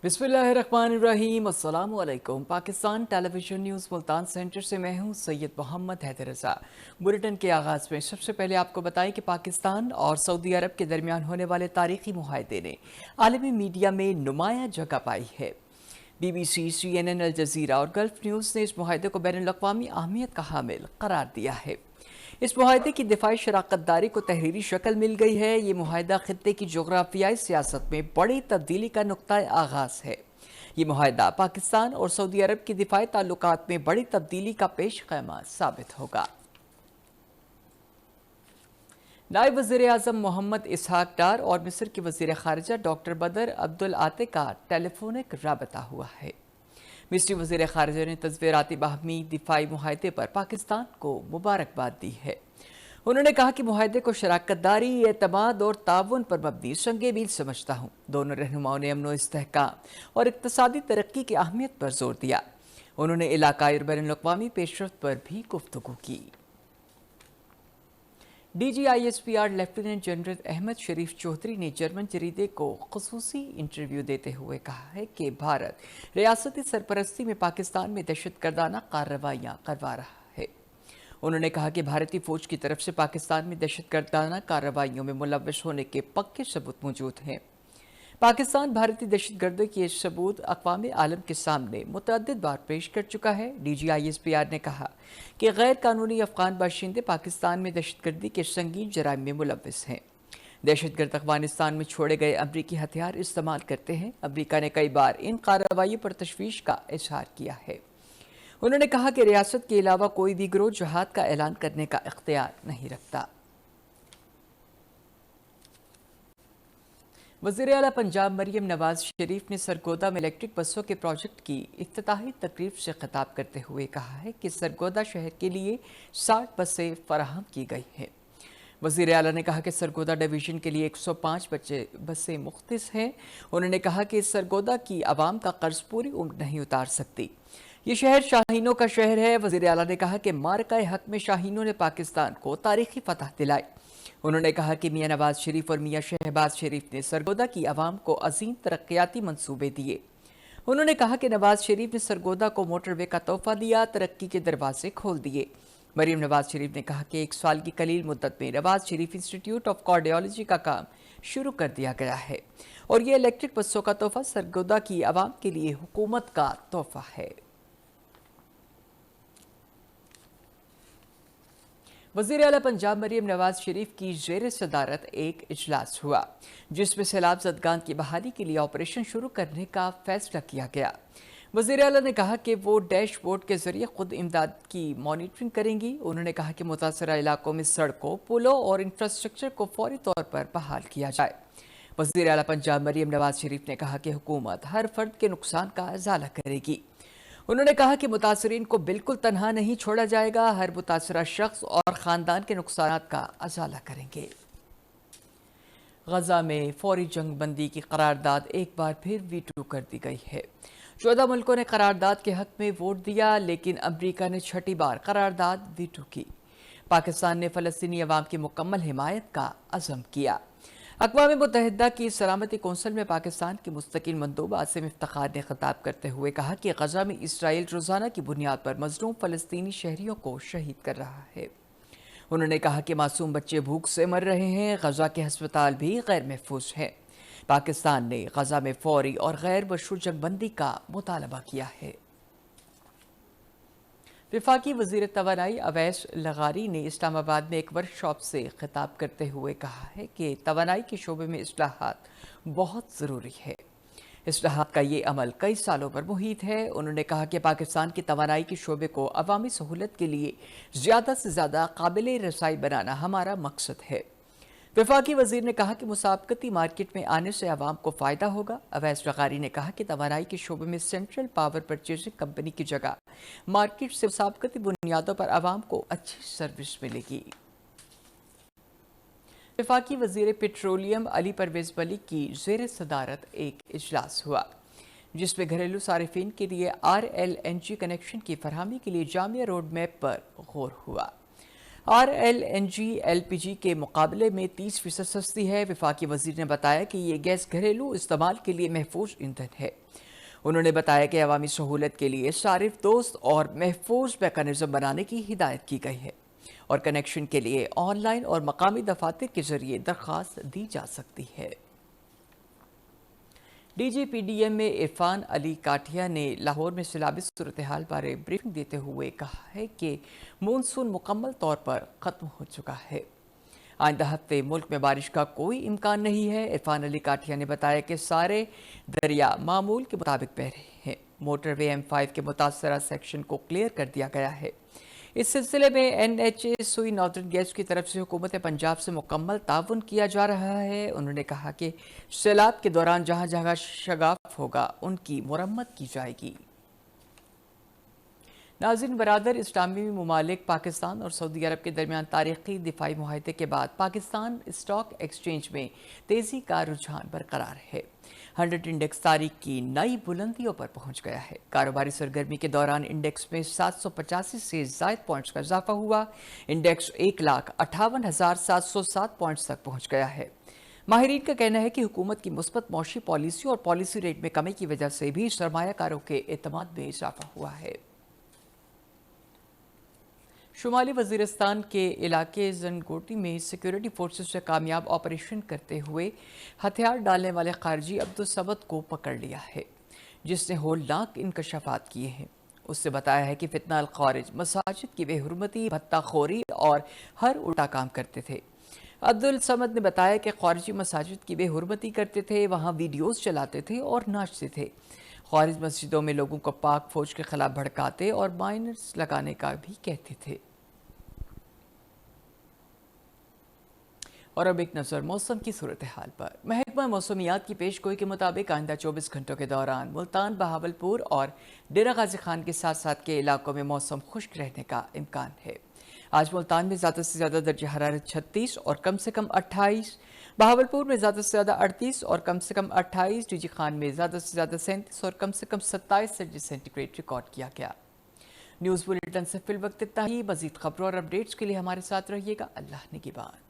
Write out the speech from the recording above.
बिस्मिल्लाहिर्रहमानिर्रहीम। अस्सलाम वालेकुम। Pakistan television news Multan centre से मैं हूं सैयद मोहम्मद हैदर रज़ा। बुलेटिन के आगाज़ में सबसे पहले आपको बताएं कि पाकिस्तान और सऊदी अरब के दरमियान होने वाले तारीखी मुआहदे ने आलमी मीडिया में नुमायां जगह पाई है। BBC, CNN, अल जज़ीरा और गल्फ न्यूज़ ने इस मुआहदे को बैनुल अक़वामी अहमियत का हामिल करार दिया है। इस मुआहदे की दिफाई शराकतदारी को तहरीरी शक्ल मिल गई है। ये मुआहदा खित्ते की जोग्राफियाई सियासत में बड़ी तब्दीली का नुक्ता आगाज है। ये मुआहदा पाकिस्तान और सऊदी अरब की दिफाई ताल्लुकात में बड़ी तब्दीली का पेश ख़ैमा साबित होगा। नायब वज़ीर आज़म मोहम्मद इसहाक डार और मिस्र के वज़ीर ख़ारिजा डॉक्टर बदर अब्दुल आते का टेलीफोनिक राबता हुआ है। मिस्री वज़ीर ख़ारिजा ने तज़वीराती बाहमी दिफाई मुआहदे पर पाकिस्तान को मुबारकबाद दी है। उन्होंने कहा कि मुआहदे को शराकतदारी, एतमाद और ताउन पर मबनी संगे मील समझता हूँ। दोनों रहनुमाओं ने अमन इस्तेहकाम और इक़्तिसादी तरक्की की अहमियत पर जोर दिया। उन्होंने इलाकाई और बैनुल अक़वामी पेशरफ्त पर भी गुफ्तगू की। DGISPR लेफ्टिनेंट जनरल अहमद शरीफ चौधरी ने जर्मन जरीदे को ख़ुसूसी इंटरव्यू देते हुए कहा है कि भारत रियासती सरपरस्ती में पाकिस्तान में दहशतगर्दाना कार्रवाइयाँ करवा रहा है। उन्होंने कहा कि भारतीय फ़ौज की तरफ से पाकिस्तान में दहशतगर्दाना कार्रवाइयों में मुलव्वस होने के पक्के सबूत मौजूद हैं। पाकिस्तान भारतीय दहशतगर्दी के सबूत अक़वाम आलम के सामने मुतअद्दिद बार पेश कर चुका है। DGISPR ने कहा कि गैर कानूनी अफ़गान बाशिंदे पाकिस्तान में दहशतगर्दी के संगीन जराइम में मुलव्वस हैं। दहशतगर्द अफ़गानिस्तान में छोड़े गए अमरीकी हथियार इस्तेमाल करते हैं। अमरीका ने कई बार इन कार्रवाइयों पर तशवीश का इजहार किया है। उन्होंने कहा कि रियासत के अलावा कोई भी गिरोह जहाद का ऐलान करने का इख्तियार नहीं रखता। वज़ीर आला पंजाब मरियम नवाज शरीफ ने सरगोदा में इलेक्ट्रिक बसों के प्रोजेक्ट की इफ्तिताही तकरीब से खिताब करते हुए कहा है कि सरगोदा शहर के लिए 60 बसें फराहम की गई हैं। वज़ीर आला ने कहा कि सरगोदा डिवीज़न के लिए 105 बसें मुख्तस हैं। उन्होंने कहा कि सरगोदा की आवाम का कर्ज पूरी उम्र नहीं उतार सकती। ये शहर शाहीनों का शहर है। वज़ीर आला ने कहा कि मार्का हक में शाहीनों ने पाकिस्तान को तारीखी फतह दिलाई। उन्होंने कहा कि मियाँ नवाज शरीफ और मियाँ शहबाज शरीफ ने सरगोदा की आवाम को अजीम तरक्याती मंसूबे दिए। उन्होंने कहा कि नवाज शरीफ ने सरगोदा को मोटरवे का तोहफा दिया, तरक्की के दरवाजे खोल दिए। मरियम नवाज शरीफ ने कहा कि 1 साल की कलील मुद्दत में Nawaz Sharif institute of cardiology का काम शुरू कर दिया गया है और ये इलेक्ट्रिक बसों का तोहफा सरगोदा की आवाम के लिए हुकूमत का तोहफा है। वज़ीर आला पंजाब मरियम नवाज शरीफ की ज़ेर सदारत एक इजलास हुआ जिसमें सैलाब ज़दगान की बहाली के लिए ऑपरेशन शुरू करने का फैसला किया गया। वज़ीर आला ने कहा कि वो डैशबोर्ड के जरिए खुद इमदाद की मॉनिटरिंग करेंगी। उन्होंने कहा कि मुतासरा इलाकों में सड़कों, पुलों और इंफ्रास्ट्रक्चर को फौरी तौर पर बहाल किया जाए। वज़ीर आला पंजाब मरियम नवाज शरीफ ने कहा कि हुकूमत हर फर्द के नुकसान का अजाला करेगी। उन्होंने कहा कि मुतासरीन को बिल्कुल तनहा नहीं छोड़ा जाएगा। हर मुतासरा शख्स और ख़ानदान के नुकसान का अजाला करेंगे। गजा में फौरी जंग बंदी की करारदाद एक बार फिर वीटो कर दी गई है। 14 मुल्कों ने करारदाद के हक में वोट दिया, लेकिन अमरीका ने छठी बार करारदाद वीटो की। पाकिस्तान ने फ़लस्तीनी अवाम की मुकम्मल हिमायत का अज़म किया। अक़वाम मुत्तहिदा की सलामती कौंसिल में पाकिस्तान की मुस्तकिल मंदूब आसिम इफ्तिखार ने खिताब करते हुए कहा कि गजा में इसराइल रोज़ाना की बुनियाद पर मज़लूम फ़लस्तीनी शहरियों को शहीद कर रहा है। उन्होंने कहा कि मासूम बच्चे भूख से मर रहे हैं। गजा के हस्पताल भी गैर महफूज हैं। पाकिस्तान ने गजा में फौरी और गैर मशरूत जंगबंदी का मुतालबा किया है। वफाकी वज़ीर तवानाई अवैस लगारी ने इस्लामाबाद में एक वर्कशॉप से खिताब करते हुए कहा है कि तवानाई के शोबे में इस्लाहात बहुत ज़रूरी है। इस्लाहात का ये अमल कई सालों पर मुहित है। उन्होंने कहा कि पाकिस्तान की तवानाई के शोबे को अवामी सहूलत के लिए ज़्यादा से ज़्यादा काबिल रसाई बनाना हमारा मकसद है। वफाकी वज़ीर ने कहा कि मुसाबकती मार्केट में आने से आवाम को फ़ायदा होगा। अवैस लगारी ने कहा कि तवानाई के शोबे में सेंट्रल पावर परचेजिंग कंपनी की जगह मार्केट से मुसाबकती बुनियादों पर आवाम को अच्छी सर्विस मिलेगी। वफाकी वज़ीर पेट्रोलियम अली परवेज़ मलिक की ज़ेर सदारत एक इजलास हुआ जिसमें घरेलू सारिफिन के लिए RLNG कनेक्शन की फरहमी के लिए जामिया रोड मैप पर गौर हुआ। RLNG LPG کے مقابلے میں 30% سستی ہے۔ وفاقی وزیر نے بتایا کہ یہ گیس گھریلو استعمال کے لیے محفوظ ایندھن ہے۔ انہوں نے بتایا کہ عوامی سہولت کے لیے صارف دوست اور محفوظ میکانزم بنانے کی ہدایت کی گئی ہے اور کنیکشن کے لیے آن لائن اور مقامی دفاتر کے ذریعے درخواست دی جا سکتی ہے۔ DGPDM میں عرفان علی کاٹھیا نے لاہور میں سیلابی صورتحال بارے بریفنگ دیتے ہوئے کہا ہے کہ مونسون مکمل طور پر ختم ہو چکا ہے۔ آئندہ ہفتے ملک میں بارش کا کوئی امکان نہیں ہے۔ عرفان علی کاٹھیا نے بتایا کہ سارے دریا معمول کے مطابق بہہ رہے ہیں۔ موٹر وے M5 کے متاثرہ سیکشن کو کلیئر کر دیا گیا ہے۔ اس سلسلے میں NHA سوئی ناردرن گیس کی طرف سے حکومت پنجاب سے مکمل تعاون کیا جا رہا ہے۔ انہوں نے کہا کہ سیلاب کے دوران جہاں جگہ شگاف ہوگا ان کی مرمت کی جائے گی۔ ناظرین، برادر اسلامی ممالک پاکستان اور سعودی عرب کے درمیان تاریخی دفاعی معاہدے کے بعد پاکستان اسٹاک ایکسچینج میں تیزی کا رجحان برقرار ہے۔ 100 انڈیکس تاریخ کی نئی بلندیوں پر پہنچ گیا ہے۔ کاروباری سرگرمی کے دوران انڈیکس میں 785 سے زائد پوائنٹس کا اضافہ ہوا۔ انڈیکس 1,58,707 پوائنٹس تک پہنچ گیا ہے۔ ماہرین کا کہنا ہے کہ حکومت کی مثبت معاشی پالیسی اور پالیسی ریٹ میں کمی کی وجہ سے بھی سرمایہ کاروں کے اعتماد میں اضافہ ہوا ہے۔ شمالی وزیرستان کے علاقے زنگوٹی میں سیکیورٹی فورسز سے کامیاب آپریشن کرتے ہوئے ہتھیار ڈالنے والے خارجی عبدالصمد کو پکڑ لیا ہے، جس نے ہولناک انکشافات کیے ہیں۔ اس سے بتایا ہے کہ فتنہ الخوارج مساجد کی بے حرمتی، بھتہ خوری اور ہر الٹا کام کرتے تھے۔ عبدالصمد نے بتایا کہ خارجی مساجد کی بے حرمتی کرتے تھے، وہاں ویڈیوز چلاتے تھے اور ناچتے تھے۔ خارج مسجدوں میں لوگوں کو پاک فوج کے خلاف بھڑکاتے اور مائنرز لگانے کا بھی کہتے تھے۔ اور اب ایک نظر موسم کی صورتحال پر۔ محکمہ موسمیات کی پیش گوئی کے مطابق آئندہ 24 گھنٹوں کے دوران ملتان، بہاولپور اور ڈیرہ غازی خان کے ساتھ ساتھ کے علاقوں میں موسم خشک رہنے کا امکان ہے۔ آج ملتان میں زیادہ سے زیادہ درجہ حرارت 36 اور کم سے کم 28، بہاولپور میں زیادہ سے زیادہ 38 اور کم سے کم 28، ڈیجی خان میں زیادہ سے زیادہ 37 اور کم سے کم 27 درجہ سینٹی گریڈ ریکارڈ کیا گیا۔ نیوز بلیٹن سے فی الوقت اتنا ہی۔ مزید خبروں اور اپڈیٹس کے لیے ہمارے ساتھ رہیے گا۔ اللہ نگہبان۔